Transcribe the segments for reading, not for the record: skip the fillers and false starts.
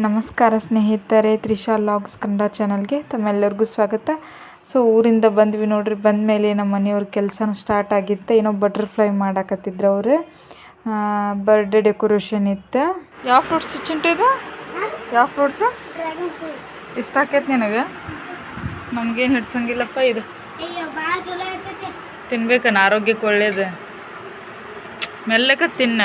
ನಮಸ್ಕಾರ ಸ್ನೇಹಿತರೆ, ತ್ರಿಷಾ ಲಾಗ್ಸ್ ಕನ್ನಡ ಚಾನಲ್ಗೆ ತಮ್ಮೆಲ್ಲರಿಗೂ ಸ್ವಾಗತ. ಸೊ ಊರಿಂದ ಬಂದ್ವಿ ನೋಡ್ರಿ. ಬಂದ ಮೇಲೆ ನಮ್ಮ ಮನೆಯವ್ರ ಕೆಲಸನೂ ಸ್ಟಾರ್ಟ್ ಆಗಿತ್ತು. ಏನೋ ಬಟರ್ಫ್ಲೈ ಮಾಡಾಕತ್ತಿದ್ರು ಅವರು. ಬರ್ಡೇ ಡೆಕೋರೇಷನ್ ಇತ್ತು. ಯಾವ ಫ್ರೂಟ್ಸ್ ಚಿಂಟು ಇದು? ಯಾವ ಫ್ರೂಟ್ಸು? ಇಷ್ಟ ಆಕೈತೆ ನಿನಗೆ? ನಮಗೇನು ಹಿಡ್ಸಂಗಿಲ್ಲಪ್ಪ ಇದು. ತಿನ್ಬೇಕನ್ನ, ಆರೋಗ್ಯಕ್ಕೆ ಒಳ್ಳೇದು. ಮೆಲ್ಲಕ ತಿನ್ನ.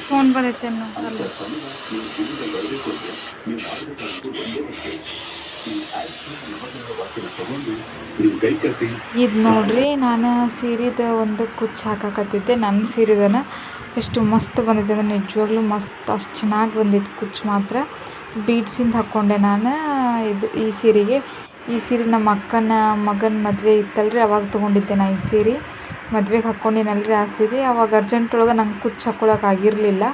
ಫೋನ್ ಬಂದೈತೆ ಇದು ನೋಡ್ರಿ. ನಾನು ಸೀರೆದು ಒಂದು ಕುಚ್ಚು ಹಾಕಾಕತ್ತಿದ್ದೆ. ನನ್ನ ಸೀರೆದನ ಎಷ್ಟು ಮಸ್ತ್ ಬಂದಿದೆ ಅಂದರೆ ನಿಜವಾಗ್ಲೂ ಮಸ್ತ್, ಅಷ್ಟು ಚೆನ್ನಾಗಿ ಬಂದಿತ್ತು ಕುಚ್ಚು ಮಾತ್ರ. ಬೀಡ್ಸಿಂದ ಹಾಕ್ಕೊಂಡೆ ನಾನು ಈ ಸೀರೆಗೆ. ಈ ಸೀರೆ ನಮ್ಮ ಅಕ್ಕನ ಮಗನ ಮದುವೆ ಇತ್ತಲ್ರಿ, ಅವಾಗ ತೊಗೊಂಡಿದ್ದೆ ನಾ ಈ ಸೀರೆ. ಮದ್ವೆಗೆ ಹಾಕ್ಕೊಂಡಿನಲ್ರಿ ಆ ಸೀರೆ. ಅವಾಗ ಅರ್ಜೆಂಟ್ ಒಳಗೆ ನಂಗೆ ಕುಚ್ಚು ಹಾಕ್ಕೊಳಕ್ಕೆ ಆಗಿರಲಿಲ್ಲ.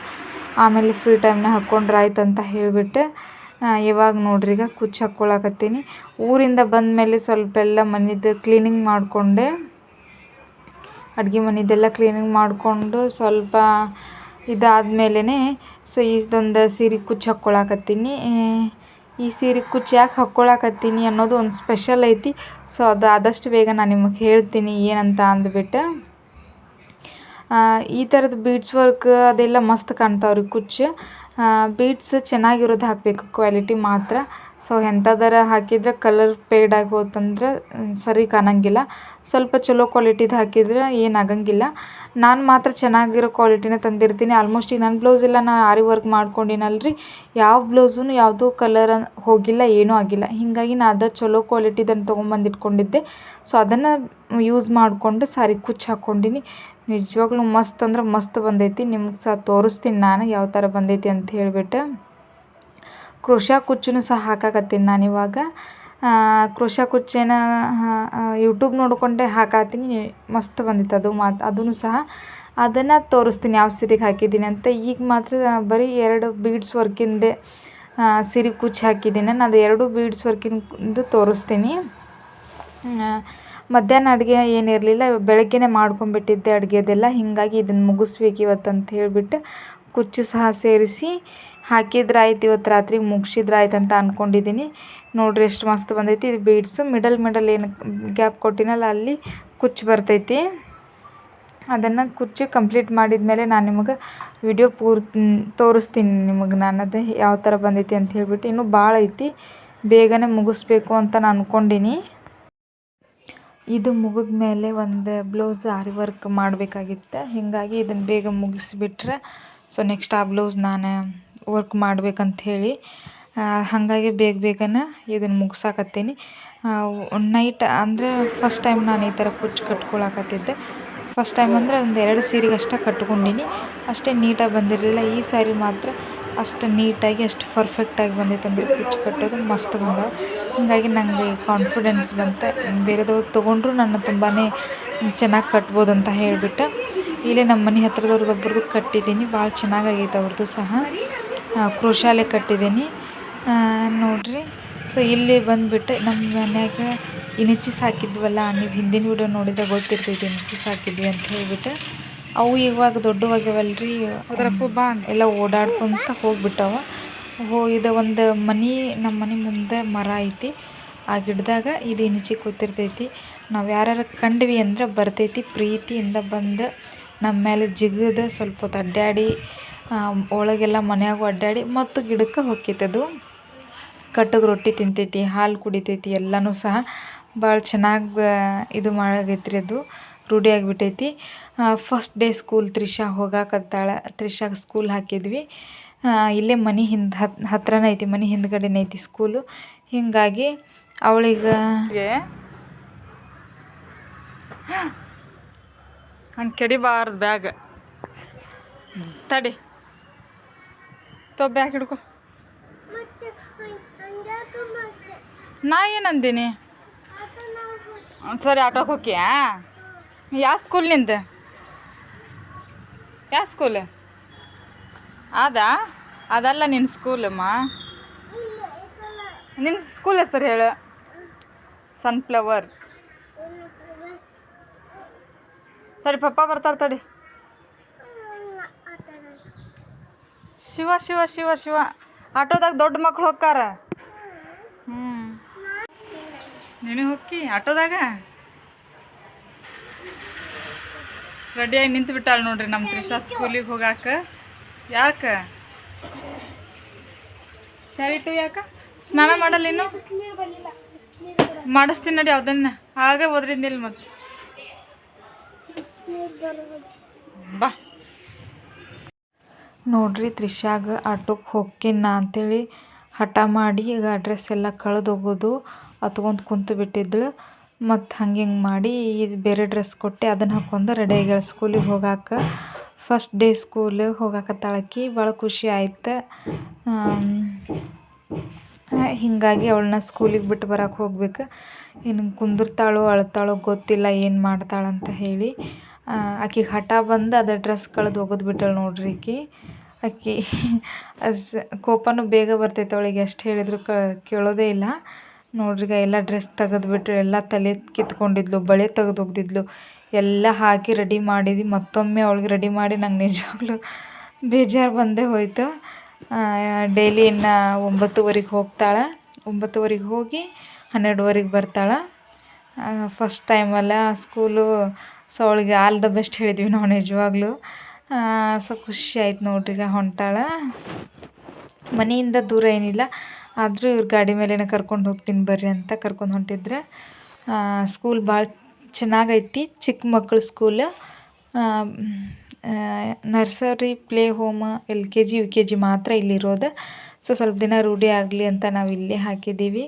ಆಮೇಲೆ ಫ್ರೀ ಟೈಮ್ನಾಗ ಹಾಕ್ಕೊಂಡ್ರೆ ಆಯ್ತು ಅಂತ ಹೇಳಿಬಿಟ್ಟು ಇವಾಗ ನೋಡ್ರಿ ಈಗ ಕುಚ್ಚು ಹಾಕ್ಕೊಳಕತ್ತೀನಿ. ಊರಿಂದ ಬಂದ ಮೇಲೆ ಸ್ವಲ್ಪ ಎಲ್ಲ ಮನೆದು ಕ್ಲೀನಿಂಗ್ ಮಾಡಿಕೊಂಡೆ. ಅಡುಗೆ ಮನೆದೆಲ್ಲ ಕ್ಲೀನಿಂಗ್ ಮಾಡಿಕೊಂಡು ಸ್ವಲ್ಪ ಇದಾದಮೇಲೆ ಸೊ ಇದೊಂದು ಸೀರೆ ಕುಚ್ಚು ಹಾಕ್ಕೊಳಕತ್ತೀನಿ. ಈ ಸೀರೆ ಕುಚ್ಚು ಯಾಕೆ ಹಾಕ್ಕೊಳಕತ್ತೀನಿ ಅನ್ನೋದು ಒಂದು ಸ್ಪೆಷಲ್ ಐತಿ. ಸೊ ಅದು ಆದಷ್ಟು ಬೇಗ ನಾನು ನಿಮಗೆ ಹೇಳ್ತೀನಿ ಏನಂತ ಅಂದ್ಬಿಟ್ಟು. ಈ ಥರದ ಬೀಡ್ಸ್ ವರ್ಕ್ ಅದೆಲ್ಲ ಮಸ್ತ್ ಕಾಣ್ತಾವ್ರಿ ಕುಚ್ಚು. ಬೀಡ್ಸ್ ಚೆನ್ನಾಗಿರೋದು ಹಾಕಬೇಕು, ಕ್ವಾಲಿಟಿ ಮಾತ್ರ. ಸೊ ಎಂಥದರ ಹಾಕಿದರೆ ಕಲರ್ ಫೇಡ್ ಆಗಿ ಹೋತಂದ್ರೆ ಸರಿ ಕಾಣಂಗಿಲ್ಲ. ಸ್ವಲ್ಪ ಚಲೋ ಕ್ವಾಲಿಟಿದು ಹಾಕಿದ್ರೆ ಏನಾಗಂಗಿಲ್ಲ. ನಾನು ಮಾತ್ರ ಚೆನ್ನಾಗಿರೋ ಕ್ವಾಲಿಟಿನ ತಂದಿರ್ತೀನಿ. ಆಲ್ಮೋಸ್ಟ್ ಈಗ ನನ್ನ ಬ್ಲೌಸೆಲ್ಲ ನಾನು ಆರಿ ವರ್ಕ್ ಮಾಡ್ಕೊಂಡಿನಲ್ರಿ, ಯಾವ ಬ್ಲೌಸೂ ಯಾವುದೂ ಕಲರ್ ಹೋಗಿಲ್ಲ, ಏನೂ ಆಗಿಲ್ಲ. ಹೀಗಾಗಿ ನಾನು ಅದು ಚಲೋ ಕ್ವಾಲಿಟಿದನ್ನು ತೊಗೊಂಬಂದು ಇಟ್ಕೊಂಡಿದ್ದೆ. ಸೊ ಅದನ್ನು ಯೂಸ್ ಮಾಡಿಕೊಂಡು ಸಾರಿ ಕುಚ್ಚು ಹಾಕ್ಕೊಂಡಿನಿ. ನಿಜವಾಗ್ಲೂ ಮಸ್ತ್ ಅಂದ್ರೆ ಮಸ್ತ್ ಬಂದೈತಿ. ನಿಮ್ಗೆ ಸಹ ತೋರಿಸ್ತೀನಿ ನಾನು ಯಾವ ಥರ ಬಂದೈತಿ ಅಂತ ಹೇಳಿಬಿಟ್ಟು. ಕ್ರೋಶಾ ಕುಚ್ಚನ್ನು ಸಹ ಹಾಕಾಕತ್ತೀನಿ ನಾನಿವಾಗ. ಕ್ರೋಶಾ ಕುಚ್ಚೇನ ಯೂಟ್ಯೂಬ್ ನೋಡಿಕೊಂಡೆ ಹಾಕಾತೀನಿ. ಮಸ್ತ್ ಬಂದಿತ್ತು ಅದು ಅದೂ ಸಹ. ಅದನ್ನು ತೋರಿಸ್ತೀನಿ ಯಾವ ಸೀರೆಗೆ ಹಾಕಿದ್ದೀನಿ ಅಂತ. ಈಗ ಮಾತ್ರ ಬರೀ 2 ಬೀಡ್ಸ್ ವರ್ಕಿಂದೆ ಸೀರೆ ಕುಚ್ಚು ಹಾಕಿದ್ದೀನಿ. ನಾನು ಅದು 2 ಬೀಡ್ಸ್ ವರ್ಕಿಂದು ತೋರಿಸ್ತೀನಿ. ಮಧ್ಯಾಹ್ನ ಅಡುಗೆ ಏನಿರಲಿಲ್ಲ, ಬೆಳಗ್ಗೆನೇ ಮಾಡ್ಕೊಂಬಿಟ್ಟಿದ್ದೆ ಅಡುಗೆದೆಲ್ಲ. ಹೀಗಾಗಿ ಇದನ್ನು ಮುಗಿಸ್ಬೇಕು ಇವತ್ತು ಅಂತ ಹೇಳಿಬಿಟ್ಟು ಕುಚ್ಚು ಸಹ ಸೇರಿಸಿ ಹಾಕಿದ್ರೆ ಆಯ್ತು, ಇವತ್ತು ರಾತ್ರಿಗೆ ಮುಗಿಸಿದ್ರೆ ಆಯ್ತು ಅಂತ ಅಂದ್ಕೊಂಡಿದ್ದೀನಿ. ನೋಡಿರಿ ಎಷ್ಟು ಮಸ್ತ್ ಬಂದೈತಿ. ಇದು ಬೀಡ್ಸು ಮಿಡಲ್ ಏನು ಗ್ಯಾಪ್ ಕೊಟ್ಟಿನಲ್ಲ ಅಲ್ಲಿ ಕುಚ್ಚು ಬರ್ತೈತಿ. ಅದನ್ನು ಕುಚ್ಚು ಕಂಪ್ಲೀಟ್ ಮಾಡಿದ ಮೇಲೆ ನಾನು ನಿಮಗೆ ವಿಡಿಯೋ ತೋರಿಸ್ತೀನಿ ನಿಮಗೆ ನಾನು ಅದು ಯಾವ ಥರ ಬಂದೈತಿ ಅಂತ ಹೇಳಿಬಿಟ್ಟು. ಇನ್ನೂ ಭಾಳ ಐತಿ, ಬೇಗನೆ ಮುಗಿಸ್ಬೇಕು ಅಂತ ನಾನು ಅಂದ್ಕೊಂಡೀನಿ. ಇದು ಮುಗಿದ ಮೇಲೆ ಒಂದು ಬ್ಲೌಸ್ ಆರಿ ವರ್ಕ್ ಮಾಡಬೇಕಾಗಿತ್ತು. ಹೀಗಾಗಿ ಇದನ್ನು ಬೇಗ ಮುಗಿಸ್ಬಿಟ್ರೆ ಸೊ ನೆಕ್ಸ್ಟ್ ಆ ಬ್ಲೌಸ್ ನಾನು ವರ್ಕ್ ಮಾಡ್ಬೇಕಂತ ಹೇಳಿ ಹಾಗಾಗಿ ಬೇಗನೆ ಇದನ್ನು ಮುಗ್ಸಾಕತ್ತೀನಿ. ನೈಟ್ ಅಂದರೆ ಫಸ್ಟ್ ಟೈಮ್ ನಾನು ಈ ಥರ ಕುಚ್ಚು ಕಟ್ಕೊಳಕತ್ತಿದ್ದೆ. ಫಸ್ಟ್ ಟೈಮ್ ಅಂದರೆ ಒಂದು 2 ಸೀರೆಗೆ ಅಷ್ಟೇ ಕಟ್ಕೊಂಡೀನಿ. ಅಷ್ಟೇ ನೀಟಾಗಿ ಬಂದಿರಲಿಲ್ಲ. ಈ ಸ್ಯಾರಿ ಮಾತ್ರ ಅಷ್ಟು ನೀಟಾಗಿ ಅಷ್ಟು ಪರ್ಫೆಕ್ಟಾಗಿ ಬಂದೈತೆ ಅಂದರೆ ಕುಚ್ಚು ಕಟ್ಟೋದು ಮಸ್ತ್ ಬಂದವು. ಹೀಗಾಗಿ ನನಗೆ ಕಾನ್ಫಿಡೆನ್ಸ್ ಬಂತು, ಬೇರೆದವ್ರು ತೊಗೊಂಡ್ರು ನಾನು ತುಂಬಾ ಚೆನ್ನಾಗಿ ಕಟ್ಬೋದು ಅಂತ ಹೇಳಿಬಿಟ್ಟು. ಇಲ್ಲೇ ನಮ್ಮ ಮನೆ ಹತ್ರದವ್ರದ್ದು ಒಬ್ರದ್ದು ಕಟ್ಟಿದ್ದೀನಿ. ಭಾಳ ಚೆನ್ನಾಗೈತೆ ಅವ್ರದ್ದು ಸಹ. ಕ್ರೋಶಾಲೆ ಕಟ್ಟಿದ್ದೀನಿ ನೋಡಿರಿ. ಸೊ ಇಲ್ಲಿ ಬಂದುಬಿಟ್ಟು ನಮ್ಮ ಮನ್ಯಾಗ ಇನಿಚಿಸ್ ಹಾಕಿದ್ವಲ್ಲ, ನೀವು ಹಿಂದಿನ ವಿಡಿಯೋ ನೋಡಿದ್ರೆ ಗೊತ್ತಿರ್ತೈತಿ ಇನಿಚಿಸ್ ಹಾಕಿದ್ವಿ ಅಂತ ಹೇಳಿಬಿಟ್ಟು. ಅವು ಇವಾಗ ದೊಡ್ಡವಾಗ್ಯವಲ್ರಿ, ಅದರಕ್ಕೂ ಬಾ ಎಲ್ಲ ಓಡಾಡ್ಕೊತ ಹೋಗ್ಬಿಟ್ಟವ. ಇದು ಒಂದು ನಮ್ಮ ಮನೆ ಮುಂದೆ ಮರ ಐತಿ. ಆ ಗಿಡದಾಗ ಇದು ಇನಿಚಿ ಕೂತಿರ್ತೈತಿ. ನಾವು ಯಾರು ಕಂಡ್ವಿ ಅಂದ್ರೆ ಬರ್ತೈತಿ, ಪ್ರೀತಿಯಿಂದ ಬಂದು ನಮ್ಮ ಮೇಲೆ ಜಿಗಿದು ಸ್ವಲ್ಪ ಹೊತ್ತು ಅಡ್ಡಾಡಿ ಒಳಗೆಲ್ಲ ಮನ್ಯಾಗೂ ಅಡ್ಡಾಡಿ ಮತ್ತು ಗಿಡಕ್ಕೆ ಹೊಕ್ಕೈತದು. ಕಟ್ಟಗೆ ರೊಟ್ಟಿ ತಿಂತೈತಿ, ಹಾಲು ಕುಡಿತೈತಿ, ಎಲ್ಲನೂ ಸಹ ಭಾಳ ಚೆನ್ನಾಗಿ ಇದು ಮಾಡಾಗೈತ್ರಿ. ಅದು ರೂಢಿ ಆಗಿಬಿಟ್ಟೈತಿ. ಫಸ್ಟ್ ಡೇ ಸ್ಕೂಲ್ ತ್ರಿಷಾ ಹೋಗಾಕತ್ತಾಳ. ತ್ರಿಷಾಗೆ ಸ್ಕೂಲ್ ಹಾಕಿದ್ವಿ. ಇಲ್ಲೇ ಮನೆ ಹತ್ರನೇ ಐತಿ, ಮನೆ ಹಿಂದ್ಗಡೆನೇ ಐತಿ ಸ್ಕೂಲು. ಹೀಗಾಗಿ ಅವಳಿಗೆ ಹಂಗೆ ಕೆಡಿಬಾರ್ದು ಬ್ಯಾಗ್. ತಡಿ ಬ್ಯಾಗ್ ಹಿಡ್ಕೊ. ನಾ ಏನಂದೀನಿ? ಸರಿ ಆಟೋಕ್ಕೆ ಹೋಗ್ಯಾ? ಯಾವ ಸ್ಕೂಲ್ ನಿಂದ? ಯಾವ ಸ್ಕೂಲ್ ಅದಲ್ಲ ನಿನ್ನ ಸ್ಕೂಲಮ್ಮ. ನಿನ್ನ ಸ್ಕೂಲ್ ಹೆಸರು ಹೇಳು. ಸನ್ಫ್ಲವರ್. ತಡಿ ಪಪ್ಪ ಬರ್ತಾರೆ ತಡಿ. ಶಿವ ಶಿವ ಶಿವ ಶಿವ. ಆಟೋದಾಗ ದೊಡ್ಡ ಮಕ್ಳು ಹೋಗ್ತಾರ. ನೀನು ಹೋಗಿ ಆಟೋದಾಗ ರೆಡಿಯಾಗಿ ನಿಂತು ಬಿಟ್ಟಾಳ ನೋಡ್ರಿ ನಮ್ಮ ತ್ರಿಷಾ ಸ್ಕೂಲಿಗೆ ಹೋಗಾಕ. ಯಾಕೆ ಸರಿಟು ಯಾಕೆ ಸ್ನಾನ ಮಾಡಲ್ಲ ಇನ್ನು? ಮಾಡಿಸ್ತೀನಿ ನೋಡಿ ಯಾವ್ದನ್ನ. ಹಾಗೆ ಓದ್ರಿಂದಿಲ್ಲ ಮತ್ತೆ ಬಾ ನೋಡ್ರಿ. ತ್ರಿಷಾಗ ಆಟೋಕ್ಕೆ ಹೋಗ್ಕಿನ್ನ ಅಂತೇಳಿ ಹಠ ಮಾಡಿ ಈಗ ಡ್ರೆಸ್ ಎಲ್ಲ ಕಳೆದೋಗೋದು ಹತ್ಕೊಂತ ಕುಂತು ಬಿಟ್ಟಿದ್ಳು. ಮತ್ತು ಹಂಗೆ ಹಿಂಗೆ ಮಾಡಿ ಇದು ಬೇರೆ ಡ್ರೆಸ್ ಕೊಟ್ಟೆ, ಅದನ್ನು ಹಾಕ್ಕೊಂಡು ರೆಡಿ ಆಗ್ಯಾಳ ಸ್ಕೂಲಿಗೆ ಹೋಗಾಕ. ಫಸ್ಟ್ ಡೇ ಸ್ಕೂಲಿಗೆ ಹೋಗಾಕತ್ತಾಳಕಿ. ಭಾಳ ಖುಷಿ ಆಯ್ತು. ಹೀಗಾಗಿ ಅವಳನ್ನ ಸ್ಕೂಲಿಗೆ ಬಿಟ್ಟು ಬರೋಕೆ ಹೋಗ್ಬೇಕು. ಇನ್ನು ಕುಂದಿರ್ತಾಳೋ ಅಳ್ತಾಳೋ ಗೊತ್ತಿಲ್ಲ, ಏನು ಮಾಡ್ತಾಳಂತ ಹೇಳಿ. ಆಕಿಗೆ ಹಠ ಬಂದು ಅದು ಡ್ರೆಸ್ ಕಳೆದು ಹೋಗೋದು ಬಿಟ್ಟಳು ನೋಡ್ರಿ. ಆಕಿ ಕೋಪನೂ ಬೇಗ ಬರ್ತೈತೆ ಅವಳಿಗೆ. ಎಷ್ಟು ಹೇಳಿದ್ರು ಕೇಳೋದೇ ಇಲ್ಲ ನೋಡ್ರಿಗ. ಎಲ್ಲ ಡ್ರೆಸ್ ತೆಗೆದ್ಬಿಟ್ಟು ಎಲ್ಲ ತಲೆ ಕಿತ್ಕೊಂಡಿದ್ಲು, ಬಳೆ ತೆಗೆದು ಒಗ್ದಿದ್ಲು, ಎಲ್ಲ ಹಾಕಿ ರೆಡಿ ಮಾಡಿದ್ವಿ. ಮತ್ತೊಮ್ಮೆ ಅವಳಿಗೆ ರೆಡಿ ಮಾಡಿ ನಂಗೆ ನಿಜವಾಗ್ಲೂ ಬೇಜಾರು ಬಂದೇ ಹೋಯ್ತು. ಡೈಲಿ ಇನ್ನು 9:30 ಹೋಗ್ತಾಳೆ. 9:30 ಹೋಗಿ 12:00 ಬರ್ತಾಳೆ. ಫಸ್ಟ್ ಟೈಮಲ್ಲ ಸ್ಕೂಲು. ಸೊ ಅವಳಿಗೆ ಆಲ್ ದ ಬೆಸ್ಟ್ ಹೇಳಿದ್ವಿ ನಾವು ನಿಜವಾಗ್ಲೂ. ಸೊ ಖುಷಿ ಆಯ್ತು ನೋಡ್ರಿ. ಈಗ ಹೊಂಟಾಳೆ. ಮನೆಯಿಂದ ದೂರ ಏನಿಲ್ಲ, ಆದರೂ ಇವ್ರ ಗಾಡಿ ಮೇಲೇ ಕರ್ಕೊಂಡು ಹೋಗ್ತೀನಿ ಬರ್ರಿ ಅಂತ ಕರ್ಕೊಂಡು ಹೊಂಟಿದ್ರೆ. ಸ್ಕೂಲ್ ಭಾಳ ಚೆನ್ನಾಗೈತಿ. ಚಿಕ್ಕ ಮಕ್ಕಳ school. Nursery, play home, LKG UKG ಮಾತ್ರ ಇಲ್ಲಿರೋದು. ಸೊ ಸ್ವಲ್ಪ ದಿನ ರೂಢಿ ಆಗಲಿ ಅಂತ ನಾವು ಇಲ್ಲೇ ಹಾಕಿದ್ದೀವಿ.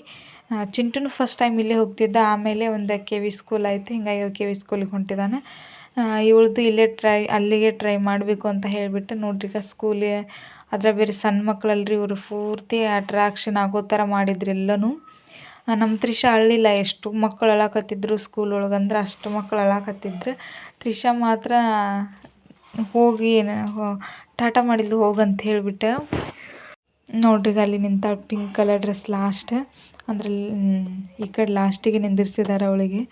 ಚಿಂಟುನು ಫಸ್ಟ್ ಟೈಮ್ ಇಲ್ಲೇ ಹೋಗ್ತಿದ್ದ. ಆಮೇಲೆ ಒಂದು KV ಸ್ಕೂಲ್ ಆಯಿತು. ಹೀಗಾಗಿ KV ಸ್ಕೂಲಿಗೆ ಹೊಂಟಿದ್ದಾನೆ. ಇವಳದು ಇಲ್ಲೇ ಅಲ್ಲಿಗೆ ಟ್ರೈ ಮಾಡಬೇಕು ಅಂತ ಹೇಳಿಬಿಟ್ಟು ನೋಡ್ರಿ. ಈಗ ಸ್ಕೂಲೇ ಅದರ ಬೇರೆ ಸಣ್ಣ ಮಕ್ಕಳಲ್ರಿ, ಇವರು ಪೂರ್ತಿ ಅಟ್ರಾಕ್ಷನ್ ಆಗೋ ಥರ ಮಾಡಿದ್ರು ಎಲ್ಲನೂ. ನಮ್ಮ ತ್ರಿಷಾ ಅಳ್ಳಿಲ್ಲ. ಎಷ್ಟು ಮಕ್ಕಳು ಅಳಾಕತ್ತಿದ್ರು ಸ್ಕೂಲ್ ಒಳಗಂದ್ರೆ ಅಷ್ಟು ಮಕ್ಕಳು ಅಳಾಕತ್ತಿದ್ರು. ತ್ರಿಷಾ ಮಾತ್ರ ಹೋಗಿ ಟಾಟಾ ಮಾಡಿದ್ಲು ಹೋಗಂತ ಹೇಳಿಬಿಟ್ಟು. ನೋಡ್ರಿ ಅಲ್ಲಿ ನಿಂತಾಳ ಪಿಂಕ್ ಕಲರ್ ಡ್ರೆಸ್ ಲಾಸ್ಟ್. ಅಂದ್ರೆ ಈ ಕಡೆ ಲಾಸ್ಟಿಗೆ ನಿಂದಿರ್ಸಿದ್ದಾರೆ ಅವಳಿಗೆ.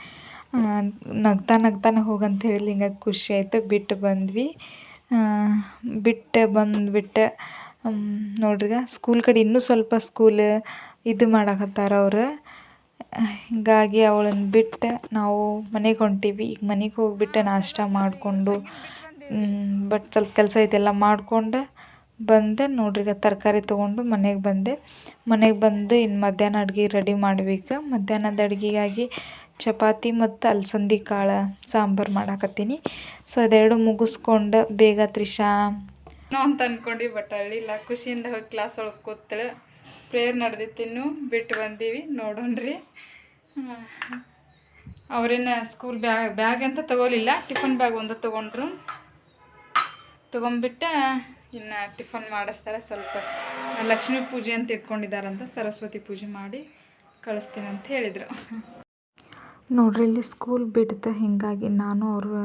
ನಗ್ತಾನೆ ಹೋಗಂತ ಹೇಳಿ ಹಿಂಗಾಗಿ ಖುಷಿ ಆಯಿತು. ಬಿಟ್ಟು ಬಂದ್ವಿ. ಬಂದುಬಿಟ್ಟೆ ನೋಡ್ರಿಗ. ಸ್ಕೂಲ್ ಕಡೆ ಇನ್ನೂ ಸ್ವಲ್ಪ ಸ್ಕೂಲ್ ಇದು ಮಾಡಕತ್ತಾರ ಅವ್ರು. ಹೀಗಾಗಿ ಅವಳನ್ನು ಬಿಟ್ಟು ನಾವು ಮನೆಗೆ ಹೊಂಟೀವಿ. ಈಗ ಮನೆಗೆ ಹೋಗಿಬಿಟ್ಟು ನಾಷ್ಟ ಮಾಡಿಕೊಂಡು ಬಟ್ ಸ್ವಲ್ಪ ಕೆಲಸ ಐತೆಲ್ಲ ಮಾಡಿಕೊಂಡು ಬಂದೆ ನೋಡ್ರಿಗ. ತರಕಾರಿ ತೊಗೊಂಡು ಮನೆಗೆ ಬಂದೆ. ಮನೆಗೆ ಬಂದು ಇನ್ನು ಮಧ್ಯಾಹ್ನ ಅಡುಗೆ ರೆಡಿ ಮಾಡಬೇಕು. ಮಧ್ಯಾಹ್ನದ ಅಡುಗೆಗಾಗಿ ಚಪಾತಿ ಮತ್ತು ಅಲಸಂದಿ ಕಾಳು ಸಾಂಬಾರು ಮಾಡಾಕತ್ತೀನಿ. ಸೊ ಅದೆರಡು ಮುಗಿಸ್ಕೊಂಡು ಬೇಗ ತ್ರಿಷಾ ಅಂತ ಅಂದ್ಕೊಂಡು ಬಟ್ ಹಳ್ಳಿಲ್ಲ. ಖುಷಿಯಿಂದ ಹೋಗಿ ಕ್ಲಾಸ್ ಒಳಗೆ ಕೂತಳು. ಪ್ರೇಯರ್ ನಡೆದಿತ್ತಿನ್ನು ಬಿಟ್ಟು ಬಂದೀವಿ. ನೋಡೋಣ್ರಿ. ಅವ್ರೇನು ಸ್ಕೂಲ್ ಬ್ಯಾಗ್ ಅಂತ ತೊಗೊಲಿಲ್ಲ. ಟಿಫನ್ ಬ್ಯಾಗ್ ಒಂದು ತೊಗೊಂಡ್ರು. ತೊಗೊಂಬಿಟ್ಟು ಇನ್ನು ಟಿಫನ್ ಮಾಡಿಸ್ತಾರೆ. ಸ್ವಲ್ಪ ಲಕ್ಷ್ಮೀ ಪೂಜೆ ಅಂತ ಇಟ್ಕೊಂಡಿದ್ದಾರಂತ, ಸರಸ್ವತಿ ಪೂಜೆ ಮಾಡಿ ಕಳಿಸ್ತೀನಿ ಅಂತ ಹೇಳಿದರು. ನೋಡ್ರಿ ಇಲ್ಲಿ ಸ್ಕೂಲ್ ಬಿಡ್ತು. ಹೀಗಾಗಿ ನಾನು ಅವರು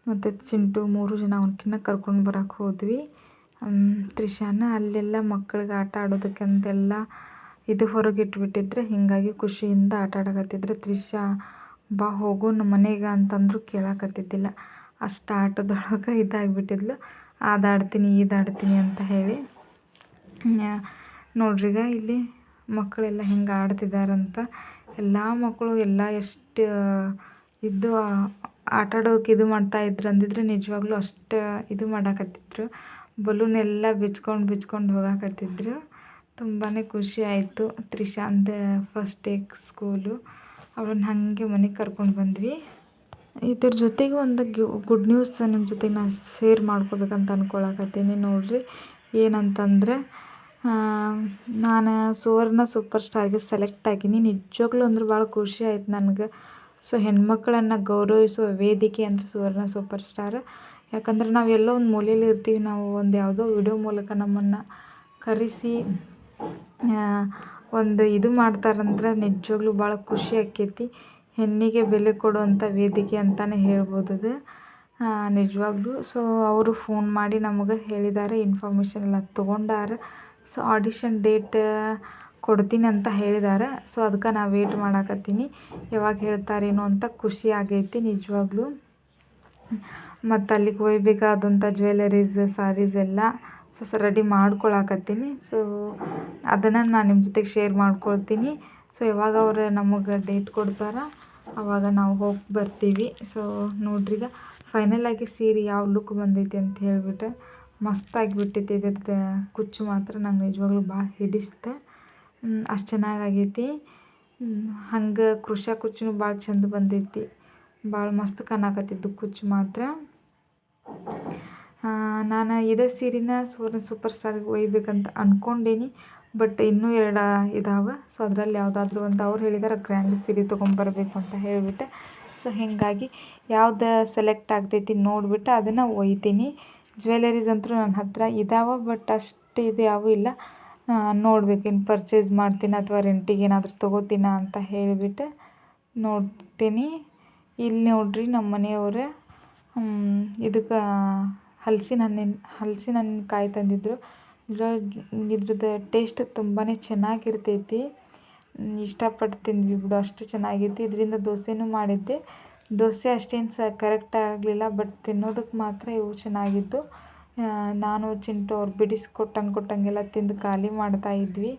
ಮತ್ತು ಚಿಂಟು 3 ಜನ ಅವನಕಿನ್ನ ಕರ್ಕೊಂಡು ಬರೋಕ್ಕೆ ಹೋದ್ವಿ. ತ್ರಿಷಾನ ಅಲ್ಲೆಲ್ಲ ಮಕ್ಕಳಿಗೆ ಆಟ ಆಡೋದಕ್ಕಂತೆಲ್ಲ ಇದು ಹೊರಗಿಟ್ಬಿಟ್ಟಿದ್ರೆ. ಹೀಗಾಗಿ ಖುಷಿಯಿಂದ ಆಟ ಆಡಕತ್ತಿದ್ರೆ. ತ್ರಿಷಾ ಬಾ ಹೋಗು ನಮ್ಮ ಮನೆಗೆ ಅಂತಂದ್ರು ಕೇಳಾಕತ್ತಿದ್ದಿಲ್ಲ. ಅಷ್ಟು ಆಟದೊಳಗೆ ಇದಾಗಿಬಿಟ್ಟಿದ್ಲು. ಅದಾಡ್ತೀನಿ ಇದಾಡ್ತೀನಿ ಅಂತ ಹೇಳಿ. ನೋಡ್ರಿಗ ಇಲ್ಲಿ ಮಕ್ಕಳೆಲ್ಲ ಹೆಂಗೆ ಆಡ್ತಿದ್ದಾರಂತ. ಎಲ್ಲ ಮಕ್ಕಳು ಎಲ್ಲ ಎಷ್ಟು ಇದು ಆಟ ಆಡೋಕೆ ಇದು ಮಾಡ್ತಾಯಿದ್ರು ಅಂದಿದ್ರೆ ನಿಜವಾಗ್ಲೂ ಅಷ್ಟು ಇದು ಮಾಡಾಕತ್ತಿದ್ರು. ಬಲೂನ್ ಎಲ್ಲ ಬಿಚ್ಕೊಂಡು ಹೋಗಾಕತ್ತಿದ್ರು. ತುಂಬಾ ಖುಷಿ ಆಯಿತು. ತ್ರಿಷಾಂದ ಫಸ್ಟ್ ಡೇ ಸ್ಕೂಲು. ಅವಳನ್ನ ಹಾಗೆ ಮನೆಗೆ ಕರ್ಕೊಂಡು ಬಂದ್ವಿ. ಇದ್ರ ಜೊತೆಗೆ ಒಂದು ಗುಡ್ ನ್ಯೂಸ್ ನಿಮ್ಮ ಜೊತೆಗೆ ನಾನು ಶೇರ್ ಮಾಡ್ಕೋಬೇಕಂತ ಅಂದ್ಕೊಳಕತ್ತೀನಿ ನೋಡ್ರಿ. ಏನಂತಂದರೆ ನಾನು ಸುವರ್ಣ ಸೂಪರ್ ಸ್ಟಾರ್ಗೆ ಸೆಲೆಕ್ಟ್ ಆಗೀನಿ. ನಿಜವಾಗ್ಲೂ ಅಂದ್ರೆ ಭಾಳ ಖುಷಿ ಆಯ್ತು ನನಗೆ. ಸೊ ಹೆಣ್ಮಕ್ಳನ್ನು ಗೌರವಿಸುವ ವೇದಿಕೆ ಅಂದರೆ ಸುವರ್ಣ ಸೂಪರ್ ಸ್ಟಾರ್. ಯಾಕಂದ್ರೆ ನಾವು ಎಲ್ಲೋ ಒಂದು ಮೂಲೆಯಲ್ಲಿ ಇರ್ತೀವಿ. ನಾವು ಒಂದು ಯಾವುದೋ ವಿಡಿಯೋ ಮೂಲಕ ನಮ್ಮನ್ನು ಕರೆಸಿ ಒಂದು ಇದು ಮಾಡ್ತಾರಂದ್ರೆ ನಿಜವಾಗ್ಲೂ ಭಾಳ ಖುಷಿ ಆಕ್ಕೈತಿ. ಹೆಣ್ಣಿಗೆ ಬೆಲೆ ಕೊಡುವಂಥ ವೇದಿಕೆ ಅಂತಲೇ ಹೇಳ್ಬೋದು ಅದು ನಿಜವಾಗ್ಲೂ. ಸೊ ಅವರು ಫೋನ್ ಮಾಡಿ ನಮಗೆ ಹೇಳಿದ್ದಾರೆ, ಇನ್ಫಾರ್ಮೇಷನ್ ಎಲ್ಲ ತೊಗೊಂಡಾರ. ಸೊ ಆಡಿಷನ್ ಡೇಟ್ ಕೊಡ್ತೀನಿ ಅಂತ ಹೇಳಿದ್ದಾರೆ. ಸೊ ಅದಕ್ಕೆ ನಾವು ವೇಟ್ ಮಾಡಾಕತ್ತೀನಿ, ಯಾವಾಗ ಹೇಳ್ತಾರೇನೋ ಅಂತ. ಖುಷಿ ಆಗೈತಿ ನಿಜವಾಗ್ಲೂ. ಮತ್ತು ಅಲ್ಲಿಗೆ ಒಯ್ಬೇಕಾದಂಥ ಜ್ಯುವೆಲರೀಸ್, ಸಾರೀಸ್ ಎಲ್ಲ ರೆಡಿ ಮಾಡ್ಕೊಳಕತ್ತೀನಿ. ಸೊ ಅದನ್ನು ನಾನು ನಿಮ್ಮ ಜೊತೆಗೆ ಶೇರ್ ಮಾಡ್ಕೊಳ್ತೀನಿ. ಸೊ ಯಾವಾಗ ಅವ್ರು ನಮಗೆ ಡೇಟ್ ಕೊಡ್ತಾರ ಆವಾಗ ನಾವು ಹೋಗಿ ಬರ್ತೀವಿ. ಸೊ ನೋಡ್ರಿ, ಈಗ ಫೈನಲಾಗಿ ಸೀರೆ ಯಾವ ಲುಕ್ ಬಂದೈತಿ ಅಂತ ಹೇಳ್ಬಿಟ್ಟು ಮಸ್ತಾಗಿಬಿಟ್ಟೈತಿ. ಇದ್ರದ್ದು ಕುಚ್ಚು ಮಾತ್ರ ನಂಗೆ ನಿಜವಾಗ್ಲೂ ಭಾಳ ಹಿಡಿಸ್ತೆ, ಅಷ್ಟು ಚೆನ್ನಾಗೈತಿ. ಹಂಗೆ ಕೃಷಿ ಕುಚ್ಚು ಭಾಳ ಚಂದ ಬಂದೈತಿ, ಭಾಳ ಮಸ್ತ್ ಕಾಣಕತ್ತಿದ್ದು ಕುಚ್ಚು ಮಾತ್ರ. ನಾನು ಇದೇ ಸೀರೆನ ಸೂಪರ್ ಸ್ಟಾರ್ಗೆ ಒಯ್ಬೇಕಂತ ಅಂದ್ಕೊಂಡೀನಿ, ಬಟ್ ಇನ್ನೂ 2 ಇದಾವೆ. ಸೊ ಅದರಲ್ಲಿ ಯಾವುದಾದ್ರೂ ಒಂದು ಅವ್ರು ಹೇಳಿದಾರೆ ಗ್ರ್ಯಾಂಡ್ ಸೀರೆ ತೊಗೊಂಬರ್ಬೇಕು ಅಂತ ಹೇಳಿಬಿಟ್ಟು. ಸೊ ಹೀಗಾಗಿ ಯಾವ್ದು ಸೆಲೆಕ್ಟ್ ಆಗ್ತೈತಿ ನೋಡಿಬಿಟ್ಟು ಅದನ್ನು ಒಯ್ತೀನಿ. ಜ್ಯುವೆಲರೀಸ್ ಅಂತೂ ನನ್ನ ಹತ್ರ ಇದ್ದಾವೆ, ಬಟ್ ಅಷ್ಟು ಇದು ಯಾವೂ ಇಲ್ಲ. ನೋಡ್ಬೇಕು, ಇನ್ನು ಪರ್ಚೇಸ್ ಮಾಡ್ತೀನಿ ಅಥವಾ ರೆಂಟಿಗೆ ಏನಾದರೂ ತೊಗೋತೀನ ಅಂತ ಹೇಳಿಬಿಟ್ಟು ನೋಡ್ತೀನಿ. ಇಲ್ಲಿ ನೋಡ್ರಿ, ನಮ್ಮ ಮನೆಯವರು ಇದಕ್ಕೆ ಹಲಸಿನ ಹಣ್ಣಿನ ಕಾಯಿ ತಂದಿದ್ದರು. ಇದ್ರದ್ದು ಟೇಸ್ಟ್ ತುಂಬಾ ಚೆನ್ನಾಗಿರ್ತೈತಿ, ಇಷ್ಟಪಟ್ಟು ತಿಂದ್ವಿ ಬಿಡು, ಅಷ್ಟು ಚೆನ್ನಾಗಿತ್ತು. ಇದರಿಂದ ದೋಸೆನೂ ಮಾಡಿದ್ದೆ. ದೋಸೆ ಅಷ್ಟೇನು ಕರೆಕ್ಟ್ ಆಗಲಿಲ್ಲ, ಬಟ್ ತಿನ್ನೋದಕ್ಕೆ ಮಾತ್ರ ಇವು ಚೆನ್ನಾಗಿದ್ದು. ನಾನು ಚಿಂಟು ಅವ್ರು ಕೊಟ್ಟಂಗೆಲ್ಲ ತಿಂದು ಖಾಲಿ ಮಾಡ್ತಾಯಿದ್ವಿ,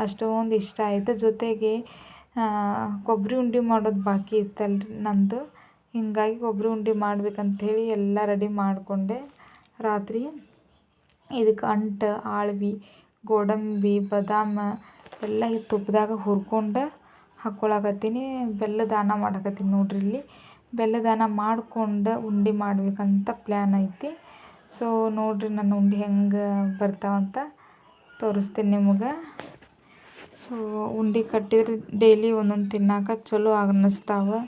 ಅಷ್ಟೊಂದು ಇಷ್ಟ ಆಯಿತು. ಜೊತೆಗೆ ಕೊಬ್ಬರಿ ಉಂಡೆ ಮಾಡೋದು ಬಾಕಿ ಇತ್ತಲ್ರಿ ನಂದು, ಹೀಗಾಗಿ ಕೊಬ್ಬರಿ ಉಂಡೆ ಮಾಡ್ಬೇಕಂಥೇಳಿ ಎಲ್ಲ ರೆಡಿ ಮಾಡಿಕೊಂಡೆ. ರಾತ್ರಿ ಇದಕ್ಕೆ ಅಂಟು, ಆಳ್ವಿ, ಗೋಡಂಬಿ, ಬಾದಾಮ ಎಲ್ಲ ಈ ತುಪ್ಪದಾಗ ಹುರ್ಕೊಂಡು ಹಾಕ್ಕೊಳಕತ್ತೀನಿ. ಬೆಲ್ಲದ ಅನ್ನ ಮಾಡಕತ್ತೀನಿ ನೋಡ್ರಿ. ಇಲ್ಲಿ ಬೆಲ್ಲದ ಅನ್ನ ಮಾಡ್ಕೊಂಡು ಉಂಡೆ ಮಾಡ್ಬೇಕಂತ ಪ್ಲ್ಯಾನ್ ಐತಿ. ಸೊ ನೋಡ್ರಿ, ನನ್ನ ಉಂಡೆ ಹೆಂಗೆ ಬರ್ತಾವಂತ ತೋರಿಸ್ತೀನಿ ನಿಮಗೆ. ಸೊ ಉಂಡೆ ಕಟ್ಟಿದ್ರೆ ಡೈಲಿ ಒಂದೊಂದು ತಿನ್ನೋಕೆ ಚಲೋ ಅನ್ನಿಸ್ತಾವೆ.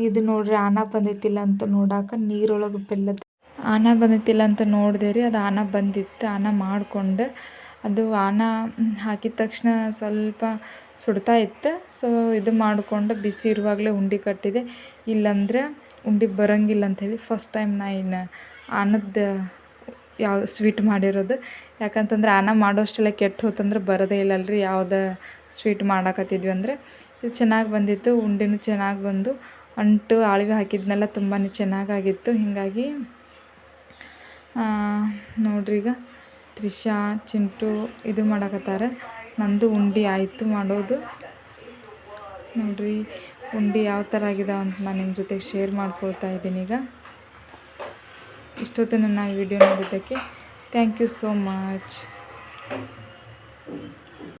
ಇದು ನೋಡ್ರಿ, ಆನ ಬಂದೈತಿಲ್ಲ ಅಂತ ನೋಡಾಕ ನೀರೊಳಗೆ ಬೆಲ್ಲದ ಆನ ಬಂದೈತಿಲ್ಲ ಅಂತ ನೋಡಿದೆ ರೀ. ಅದು ಆನ ಬಂದಿತ್ತು. ಆನ ಮಾಡಿಕೊಂಡು ಅದು ಆನ ಹಾಕಿದ ತಕ್ಷಣ ಸ್ವಲ್ಪ ಸುಡ್ತಾ ಇತ್ತು. ಸೊ ಇದು ಮಾಡಿಕೊಂಡು ಬಿಸಿ ಇರುವಾಗಲೇ ಉಂಡೆ ಕಟ್ಟಿದೆ, ಇಲ್ಲಾಂದ್ರೆ ಉಂಡೆ ಬರೋಂಗಿಲ್ಲ ಅಂಥೇಳಿ ಫಸ್ಟ್ ಟೈಮ್ ನಾ ಇನ್ನು ಆನದ್ದು ಯಾವ ಸ್ವೀಟ್ ಮಾಡಿರೋದು. ಯಾಕಂತಂದ್ರೆ ಆನ ಮಾಡೋಷ್ಟೆಲ್ಲ ಕೆಟ್ಟು ಹೋತಂದ್ರೆ ಬರೋದೇ ಇಲ್ಲಲ್ರಿ, ಯಾವುದೇ ಸ್ವೀಟ್ ಮಾಡಾಕತ್ತಿದ್ವಿ ಅಂದರೆ. ಇದು ಚೆನ್ನಾಗಿ ಬಂದಿತ್ತು, ಉಂಡೆನೂ ಚೆನ್ನಾಗಿ ಬಂದು, ಅಂಟು ಆಳ್ವಿ ಹಾಕಿದ್ನೆಲ್ಲ ತುಂಬಾ ಚೆನ್ನಾಗಾಗಿತ್ತು. ಹೀಗಾಗಿ ನೋಡ್ರಿ, ಈಗ ತ್ರಿಷಾ, ಚಿಂಟು ಇದು ಮಾಡಕತ್ತಾರೆ. ನಂದು ಉಂಡೆ ಆಯಿತು ಮಾಡೋದು. ನೋಡ್ರಿ, ಉಂಡೆ ಯಾವ ಥರ ಆಗಿದಾವೆ ಅಂತ ನಾನು ನಿಮ್ಮ ಜೊತೆಗೆ ಶೇರ್ ಮಾಡ್ಕೊಳ್ತಾ ಇದ್ದೀನಿ. ಈಗ ಇಷ್ಟೊತ್ತು ನನ್ನ ವಿಡಿಯೋ ನೋಡಿದ್ದಕ್ಕೆ ಥ್ಯಾಂಕ್ ಯು ಸೋ ಮಚ್.